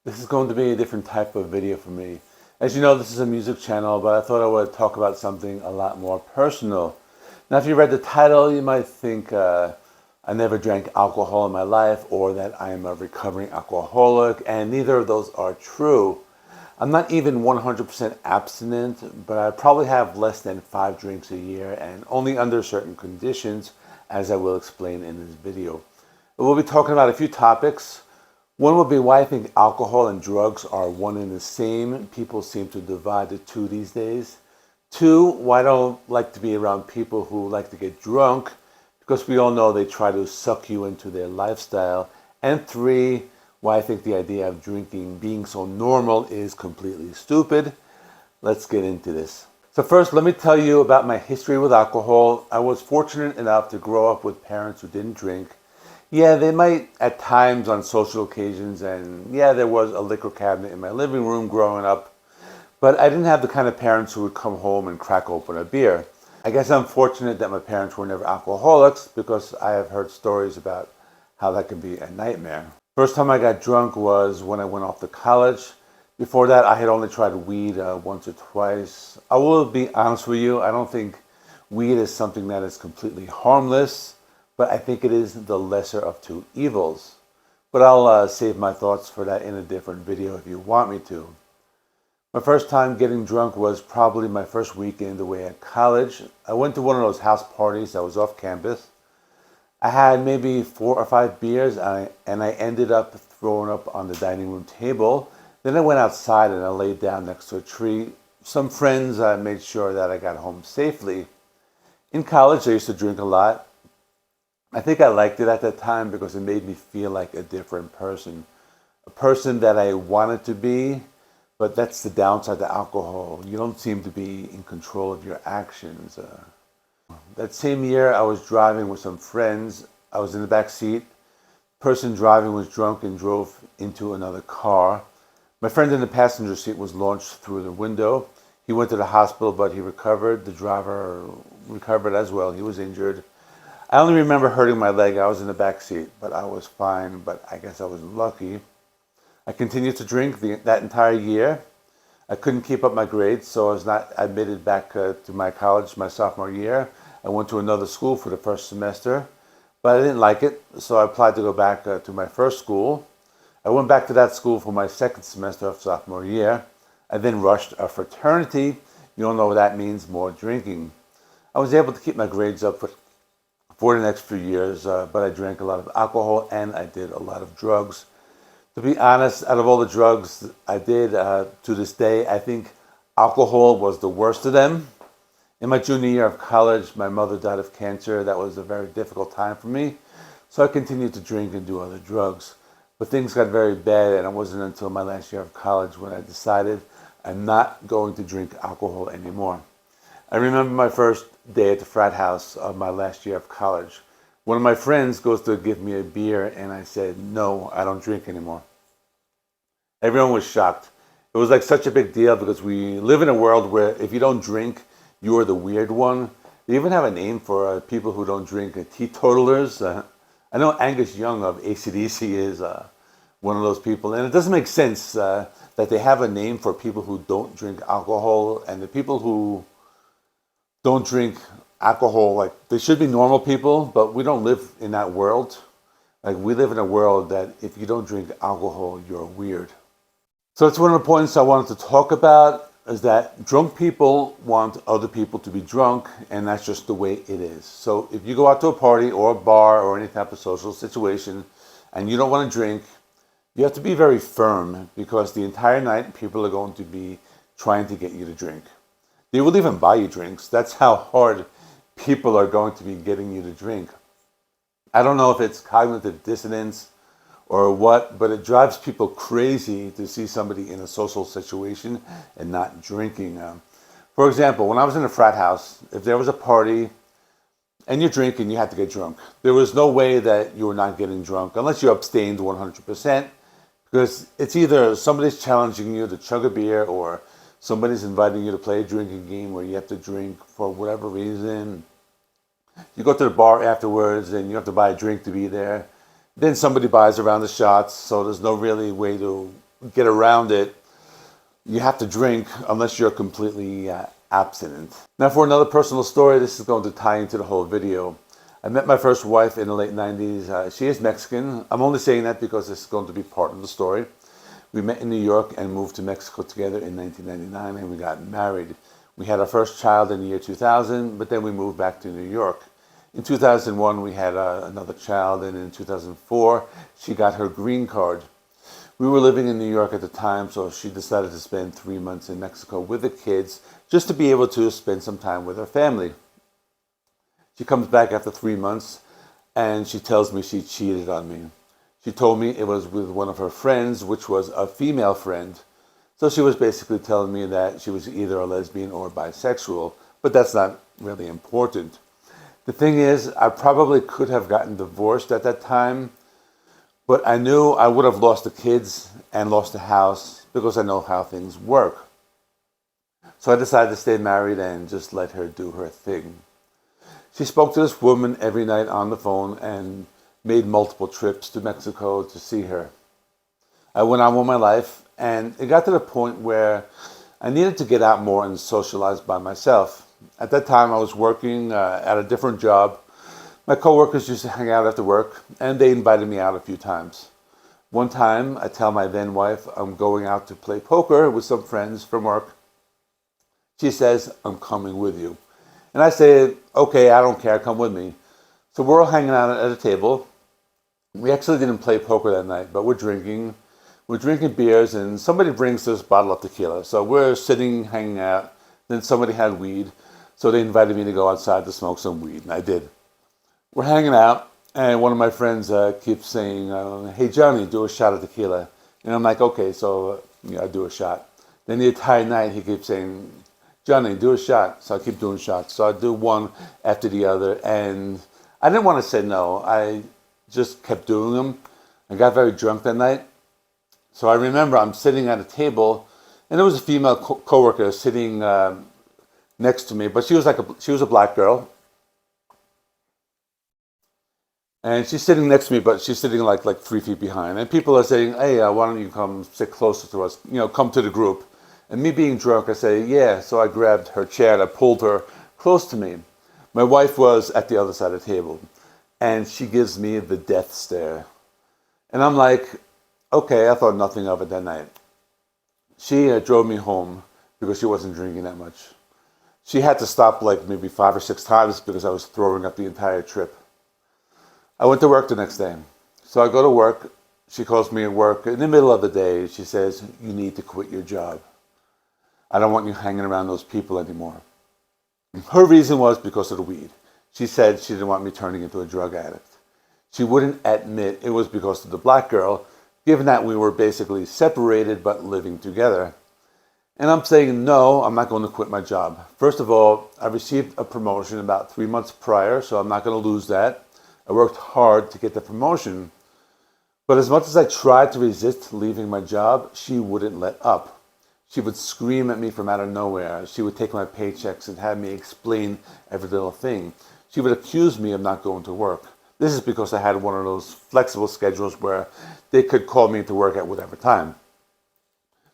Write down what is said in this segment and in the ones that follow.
This is going to be a different type of video for me. As you know, this is a music channel, but I thought I would talk about something a lot more personal. Now, if you read the title, you might think I never drank alcohol in my life or that I am a recovering alcoholic, and neither of those are true. I'm not even 100% abstinent, but I probably have less than 5 drinks a year and only under certain conditions, as I will explain in this video. We'll be talking about a few topics. One would be why I think alcohol and drugs are one and the same. People seem to divide the two these days. 2, why I don't like to be around people who like to get drunk, because we all know they try to suck you into their lifestyle. And 3, why I think the idea of drinking being so normal is completely stupid. Let's get into this. So first, let me tell you about my history with alcohol. I was fortunate enough to grow up with parents who didn't drink. Yeah, they might at times on social occasions, and yeah, there was a liquor cabinet in my living room growing up, but I didn't have the kind of parents who would come home and crack open a beer. I guess I'm fortunate that my parents were never alcoholics, because I have heard stories about how that can be a nightmare. First time I got drunk was when I went off to college. Before that, I had only tried weed once or twice. I will be honest with you, I don't think weed is something that is completely harmless, but I think it is the lesser of two evils. But I'll save my thoughts for that in a different video if you want me to. My first time getting drunk was probably my first weekend away at college. I went to one of those house parties that was off campus. I had maybe 4 or 5 beers, and I ended up throwing up on the dining room table. Then I went outside and I laid down next to a tree. Some friends made sure that I got home safely. In college, I used to drink a lot. I think I liked it at that time because it made me feel like a different person. A person that I wanted to be, but that's the downside to alcohol. You don't seem to be in control of your actions. That same year, I was driving with some friends. I was in the back seat. The person driving was drunk and drove into another car. My friend in the passenger seat was launched through the window. He went to the hospital, but he recovered. The driver recovered as well. He was injured. I only remember hurting my leg. I was in the back seat, but I was fine, but I guess I was lucky. I continued to drink that entire year. I couldn't keep up my grades, so I was not admitted back to my college my sophomore year. I went to another school for the first semester, but I didn't like it, so I applied to go back to my first school. I went back to that school for my second semester of sophomore year. I then rushed a fraternity. You don't know what that means, more drinking. I was able to keep my grades up for the next few years, but I drank a lot of alcohol and I did a lot of drugs. To be honest, out of all the drugs I did to this day, I think alcohol was the worst of them. In my junior year of college, my mother died of cancer. That was a very difficult time for me, so I continued to drink and do other drugs. But things got very bad, and it wasn't until my last year of college when I decided I'm not going to drink alcohol anymore. I remember my first day at the frat house of my last year of college. One of my friends goes to give me a beer, and I said, no, I don't drink anymore. Everyone was shocked. It was like such a big deal because we live in a world where if you don't drink, you're the weird one. They even have a name for people who don't drink, teetotalers. I know Angus Young of AC/DC is one of those people, and it doesn't make sense that they have a name for people who don't drink alcohol, and the people who don't drink alcohol, like, they should be normal people, but we don't live in that world. Like, we live in a world that if you don't drink alcohol, you're weird. So that's one of the points I wanted to talk about, is that drunk people want other people to be drunk, and that's just the way it is. So if you go out to a party or a bar or any type of social situation and you don't want to drink, you have to be very firm, because the entire night people are going to be trying to get you to drink. They will even buy you drinks. That's how hard people are going to be getting you to drink. I don't know if it's cognitive dissonance or what, but it drives people crazy to see somebody in a social situation and not drinking. For example, when I was in a frat house, if there was a party and you're drinking, you had to get drunk. There was no way that you were not getting drunk unless you abstained 100%, because it's either somebody's challenging you to chug a beer or somebody's inviting you to play a drinking game where you have to drink for whatever reason. You go to the bar afterwards and you have to buy a drink to be there. Then somebody buys around the shots, so there's no really way to get around it, you have to drink unless you're completely abstinent. Now for another personal story, this is going to tie into the whole video. I met my first wife in the late 90s. She is Mexican. I'm only saying that because this is going to be part of the story. We met in New York and moved to Mexico together in 1999, and we got married. We had our first child in the year 2000, but then we moved back to New York. In 2001, we had another child, and in 2004, she got her green card. We were living in New York at the time, so she decided to spend 3 months in Mexico with the kids, just to be able to spend some time with her family. She comes back after 3 months, and she tells me she cheated on me. She told me it was with one of her friends, which was a female friend. So she was basically telling me that she was either a lesbian or bisexual, but that's not really important. The thing is, I probably could have gotten divorced at that time, but I knew I would have lost the kids and lost the house because I know how things work. So I decided to stay married and just let her do her thing. She spoke to this woman every night on the phone and made multiple trips to Mexico to see her. I went on with my life, and it got to the point where I needed to get out more and socialize by myself. At that time, I was working at a different job. My coworkers used to hang out after work, and they invited me out a few times. One time, I tell my then wife I'm going out to play poker with some friends from work. She says, "I'm coming with you." And I say, "Okay, I don't care, come with me." So we're all hanging out at a table. We actually didn't play poker that night, but we're drinking. We're drinking beers, and somebody brings this bottle of tequila. So we're sitting, hanging out. Then somebody had weed. So they invited me to go outside to smoke some weed, and I did. We're hanging out, and one of my friends keeps saying, "Hey, Johnny, do a shot of tequila." And I'm like, "Okay," so I do a shot. Then the entire night, he keeps saying, "Johnny, do a shot." So I keep doing shots. So I do one after the other, and I didn't want to say no. I just kept doing them. I got very drunk that night. So I remember I'm sitting at a table, and there was a female coworker sitting next to me, but she was a black girl, and she's sitting next to me, but she's sitting like 3 feet behind. And people are saying, "Hey, why don't you come sit closer to us? Come to the group." And me being drunk, I say, "Yeah." So I grabbed her chair and I pulled her close to me. My wife was at the other side of the table, and she gives me the death stare, and I'm like, okay, I thought nothing of it that night. She drove me home because she wasn't drinking that much. She had to stop like maybe 5 or 6 times because I was throwing up the entire trip. I went to work the next day. So I go to work. She calls me at work in the middle of the day. She says, "You need to quit your job. I don't want you hanging around those people anymore." Her reason was because of the weed. She said she didn't want me turning into a drug addict. She wouldn't admit it was because of the black girl, given that we were basically separated but living together. And I'm saying, no, I'm not going to quit my job. First of all, I received a promotion about 3 months prior, so I'm not going to lose that. I worked hard to get the promotion. But as much as I tried to resist leaving my job, she wouldn't let up. She would scream at me from out of nowhere. She would take my paychecks and have me explain every little thing. She would accuse me of not going to work. This is because I had one of those flexible schedules where they could call me to work at whatever time.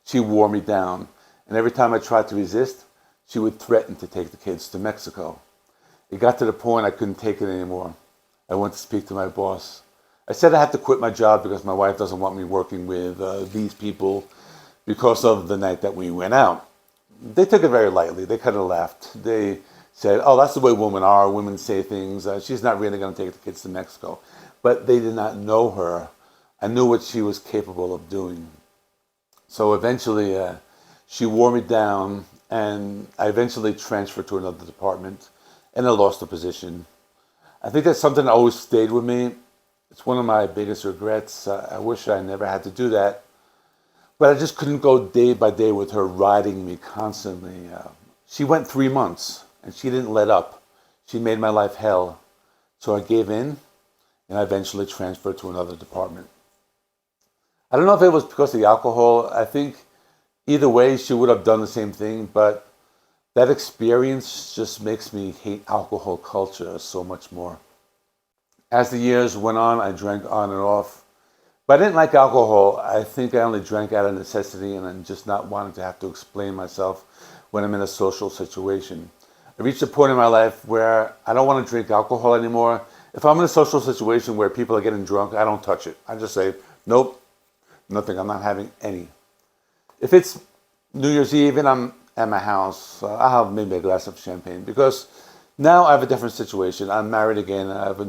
She wore me down, and every time I tried to resist, she would threaten to take the kids to Mexico. It got to the point I couldn't take it anymore. I went to speak to my boss. I said I had to quit my job because my wife doesn't want me working with these people because of the night that we went out. They took it very lightly. They kind of laughed. They said, "Oh, that's the way women are. Women say things. She's not really going to take the kids to Mexico." But they did not know her. I knew what she was capable of doing. So eventually, she wore me down, and I eventually transferred to another department, and I lost the position. I think that's something that always stayed with me. It's one of my biggest regrets. I wish I never had to do that. But I just couldn't go day by day with her riding me constantly. She went 3 months, and she didn't let up. She made my life hell. So I gave in, and I eventually transferred to another department. I don't know if it was because of the alcohol. I think either way, she would have done the same thing, but that experience just makes me hate alcohol culture so much more. As the years went on, I drank on and off. But I didn't like alcohol. I think I only drank out of necessity and then just not wanting to have to explain myself when I'm in a social situation. I reached a point in my life where I don't want to drink alcohol anymore. If I'm in a social situation where people are getting drunk, I don't touch it. I just say, nope, nothing. I'm not having any. If it's New Year's Eve and I'm at my house, I'll have maybe a glass of champagne because now I have a different situation. I'm married again. I have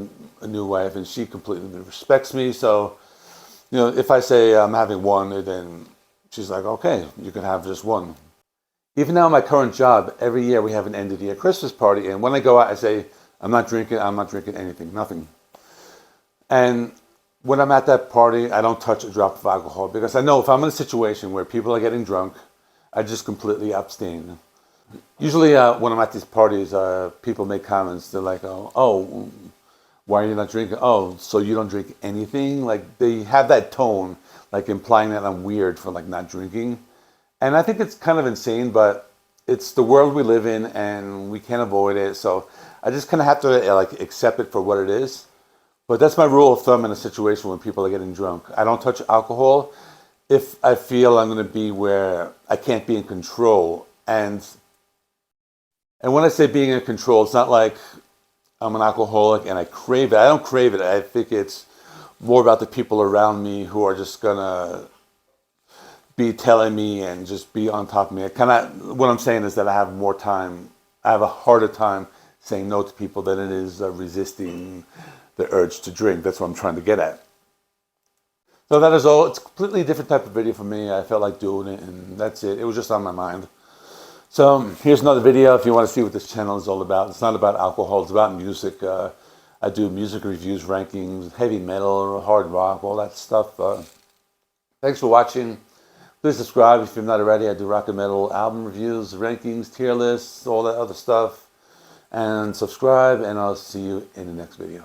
a new wife and she completely respects me. So, if I say I'm having one, then she's like, okay, you can have just one. Even now in my current job, every year we have an end of the year Christmas party. And when I go out, I say, I'm not drinking anything, nothing. And when I'm at that party, I don't touch a drop of alcohol because I know if I'm in a situation where people are getting drunk, I just completely abstain. Usually when I'm at these parties, people make comments. They're like, oh, why are you not drinking? Oh, so you don't drink anything? Like they have that tone, like implying that I'm weird for like not drinking. And I think it's kind of insane, but it's the world we live in and we can't avoid it. So I just kind of have to like accept it for what it is. But that's my rule of thumb in a situation when people are getting drunk. I don't touch alcohol if I feel I'm going to be where I can't be in control. And when I say being in control, it's not like I'm an alcoholic and I crave it. I don't crave it. I think it's more about the people around me who are just going to be telling me and just be on top of me. What I'm saying is that I have more time. I have a harder time saying no to people than it is resisting the urge to drink. That's what I'm trying to get at. So that is all. It's a completely different type of video for me. I felt like doing it and that's it. It was just on my mind. So here's another video if you want to see what this channel is all about. It's not about alcohol. It's about music. I do music reviews, rankings, heavy metal, hard rock, all that stuff. Thanks for watching. Please subscribe if you're not already. I do rock and metal album reviews, rankings, tier lists, all that other stuff. And subscribe, and I'll see you in the next video.